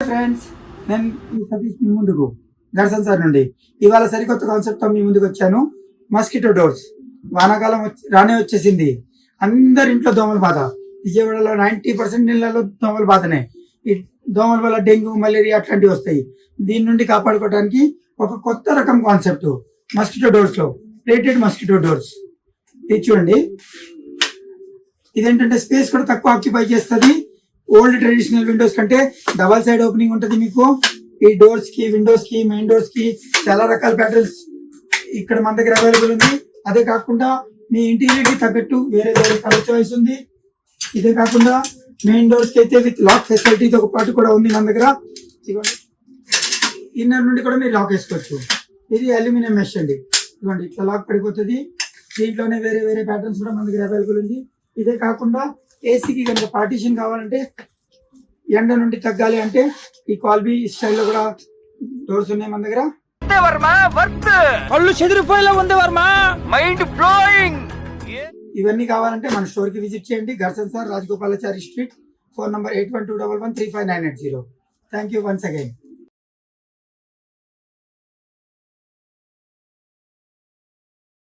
Friends, నేను సతీష్ మీ ముందుకు Darshan sir నుండి ఇవాళ సరికొత్త కాన్సెప్ట్ తో మీ ముందుకు వచ్చాను. Mosquito doors. వానాకాలం రానే వచ్చేసింది. అందరి ఇంట్లో దోమల బాధ. విజయవాడలో 90% ఇళ్లలో దోమల బాధనే. ఈ దోమల వల్ల డెంగ్యూ, మలేరియా అట్లాంటివి వస్తాయి. దీని నుండి కాపాడుకోవడానికి ఒక కొత్త రకం కాన్సెప్ట్ మస్కిటో డోర్స్ లో ప్లేటెడ్ మస్కిటో డోర్స్. ఇది చూడండి, ఇదేంటంటే స్పేస్ కూడా తక్కువ ఆక్యుపై చేస్తుంది. ఓల్డ్ ట్రెడిషనల్ విండోస్ కంటే డబల్ సైడ్ ఓపెనింగ్ ఉంటుంది మీకు. ఈ డోర్స్ కి, విండోస్ కి, మెయిన్ డోర్స్ కి చాలా రకాల ప్యాటర్న్స్ ఇక్కడ మన దగ్గర అవైలబుల్ ఉంది. అదే కాకుండా మీ ఇంటీరియర్ కి తగ్గట్టు వేరే వేరే కలర్ చాయిస్ ఉంది. ఇదే కాకుండా మెయిన్ డోర్స్ కి అయితే విత్ లాక్ ఫెసిలిటీతో ఒక పాటు కూడా ఉంది మన దగ్గర. ఇదిగోండి, ఇన్నర్ నుండి కూడా మీరు లాక్ వేసుకోవచ్చు. ఇది అల్యూమినియం మెష్ అండి. ఇదిగోండి, ఇట్లా లాక్ పడిపోతుంది. దీంట్లోనే వేరే వేరే ప్యాటర్న్స్ కూడా మన దగ్గర అవైలబుల్ ఉంది. ఇదే కాకుండా ఏసీకి కనుక పార్టీషన్ కావాలంటే, ఎండ నుండి తగ్గాలి అంటే ఈ కాల్బీ స్టైల్లో కూడా డోర్స్ ఉన్నాయి మన దగ్గర. ఇవన్నీ కావాలంటే మన స్టోర్ కి విజిట్ చేయండి. గర్సన్ sir, Rajagopalachari street, phone number 8121135980. Thank you once again.